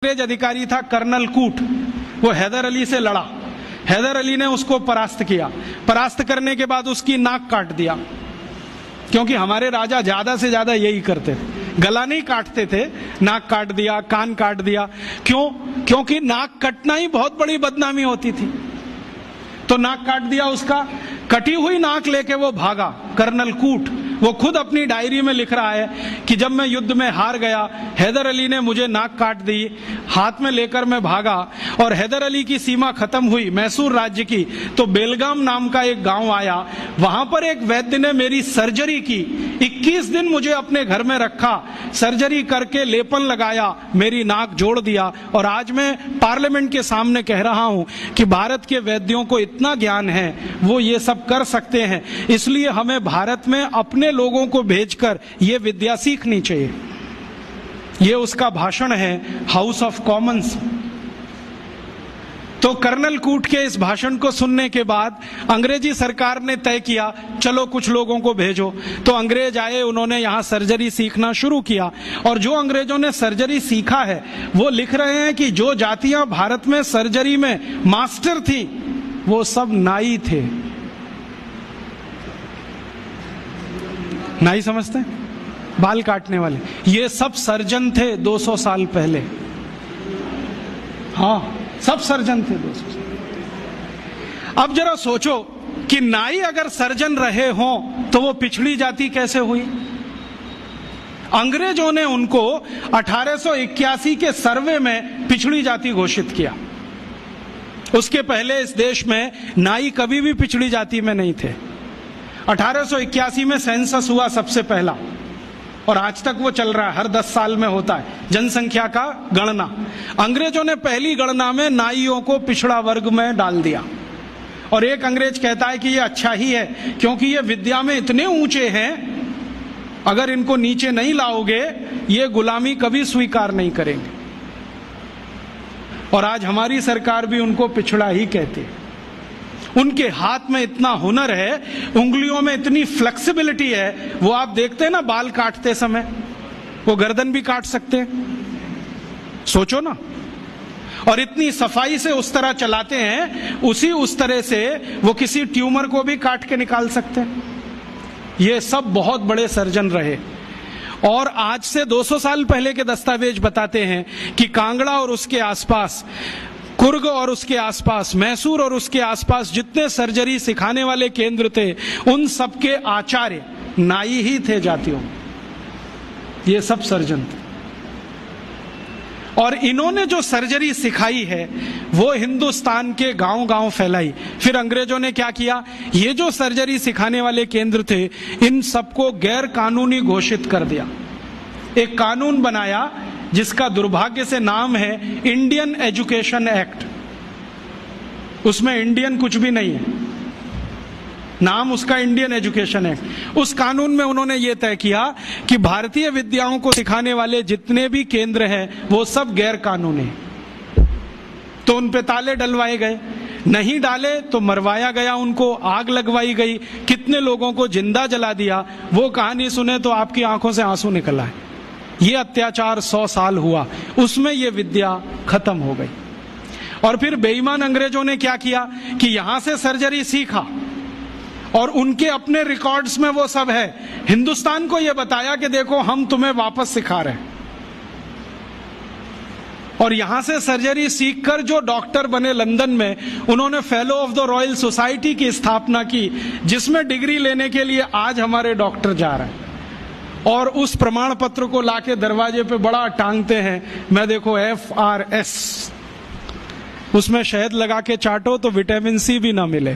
अंग्रेज अधिकारी था कर्नल कूट, वो हैदर अली से लड़ा। हैदर अली ने उसको परास्त किया। परास्त करने के बाद उसकी नाक काट दिया, क्योंकि हमारे राजा ज्यादा से ज्यादा यही करते थे, गला नहीं काटते थे, नाक काट दिया, कान काट दिया। क्यों? क्योंकि नाक कटना ही बहुत बड़ी बदनामी होती थी। तो नाक काट दिया उसका। कटी हुई नाक लेके वो भागा कर्नल कूट। वो खुद अपनी डायरी में लिख रहा है कि जब मैं युद्ध में हार गया, हैदर अली ने मुझे नाक काट दी, हाथ में लेकर मैं भागा और हैदर अली की सीमा खत्म हुई मैसूर राज्य की, तो बेलगाम नाम का एक गांव आया, वहां पर एक वैद्य ने मेरी सर्जरी की। 21 दिन मुझे अपने घर में रखा, सर्जरी करके लेपन लगाया, मेरी नाक जोड़ दिया। और आज मैं पार्लियामेंट के सामने कह रहा हूं कि भारत के वैद्यों को इतना ज्ञान है, वो ये सब कर सकते हैं। इसलिए हमें भारत में अपने लोगों को भेजकर ये विद्या सीखनी चाहिए। ये उसका भाषण है हाउस ऑफ कॉमन्स। तो कर्नल कूट के इस भाषण को सुनने के बाद अंग्रेजी सरकार ने तय किया, चलो कुछ लोगों को भेजो। तो अंग्रेज आए, उन्होंने यहां सर्जरी सीखना शुरू किया। और जो अंग्रेजों ने सर्जरी सीखा है, वो लिख रहे हैं कि जो जातियां भारत में सर्जरी में मास्टर थी, वो सब नाई थे। नाई समझते हैं? बाल काटने वाले, ये सब सर्जन थे 200 साल पहले। हाँ, सब सर्जन थे 200 साल। अब जरा सोचो कि नाई अगर सर्जन रहे हों तो वो पिछड़ी जाति कैसे हुई? अंग्रेजों ने उनको 1881 के सर्वे में पिछड़ी जाति घोषित किया। उसके पहले इस देश में नाई कभी भी पिछड़ी जाति में नहीं थे। 1881 में सेंसस हुआ सबसे पहला, और आज तक वो चल रहा है, हर 10 साल में होता है जनसंख्या का गणना। अंग्रेजों ने पहली गणना में नाइयों को पिछड़ा वर्ग में डाल दिया। और एक अंग्रेज कहता है कि ये अच्छा ही है, क्योंकि ये विद्या में इतने ऊंचे हैं, अगर इनको नीचे नहीं लाओगे ये गुलामी कभी स्वीकार नहीं करेंगे। और आज हमारी सरकार भी उनको पिछड़ा ही कहती है। उनके हाथ में इतना हुनर है, उंगलियों में इतनी फ्लेक्सिबिलिटी है, वो आप देखते हैं ना बाल काटते समय, वो गर्दन भी काट सकते हैं, सोचो ना। और इतनी सफाई से उस तरह चलाते हैं, उस तरह से वो किसी ट्यूमर को भी काट के निकाल सकते हैं। ये सब बहुत बड़े सर्जन रहे। और आज से 200 साल पहले के दस्तावेज बताते हैं कि कांगड़ा और उसके आसपास, कुर्ग और उसके आसपास, मैसूर और उसके आसपास जितने सर्जरी सिखाने वाले केंद्र थे, उन सबके आचार्य नाई ही थे जातियों। ये सब सर्जन थे। और इन्होंने जो सर्जरी सिखाई है वो हिंदुस्तान के गांव-गांव फैलाई। फिर अंग्रेजों ने क्या किया, ये जो सर्जरी सिखाने वाले केंद्र थे, इन सबको गैर कानूनी घोषित कर दिया। एक कानून बनाया जिसका दुर्भाग्य से नाम है इंडियन एजुकेशन एक्ट। उसमें इंडियन कुछ भी नहीं है, नाम उसका इंडियन एजुकेशन एक्ट। उस कानून में उन्होंने ये तय किया कि भारतीय विद्याओं को सिखाने वाले जितने भी केंद्र हैं वो सब गैर कानूनी हैं। तो उन पे ताले डलवाए गए, नहीं डाले तो मरवाया गया, उनको आग लगवाई गई, कितने लोगों को जिंदा जला दिया। वो कहानी सुने तो आपकी आंखों से आंसू निकल आए। ये अत्याचार 100 साल हुआ, उसमें ये विद्या खत्म हो गई। और फिर बेईमान अंग्रेजों ने क्या किया कि यहां से सर्जरी सीखा और उनके अपने रिकॉर्ड्स में वो सब है। हिंदुस्तान को ये बताया कि देखो हम तुम्हें वापस सिखा रहे हैं। और यहां से सर्जरी सीखकर जो डॉक्टर बने लंदन में, उन्होंने fellow of the royal society की स्थापना की, जिसमें डिग्री लेने के लिए आज हमारे डॉक्टर जा रहे हैं। और उस प्रमाण पत्र को लाके दरवाजे पे बड़ा टांगते हैं। मैं देखो FRS, उसमें शहद लगा के चाटो तो विटामिन C भी ना मिले।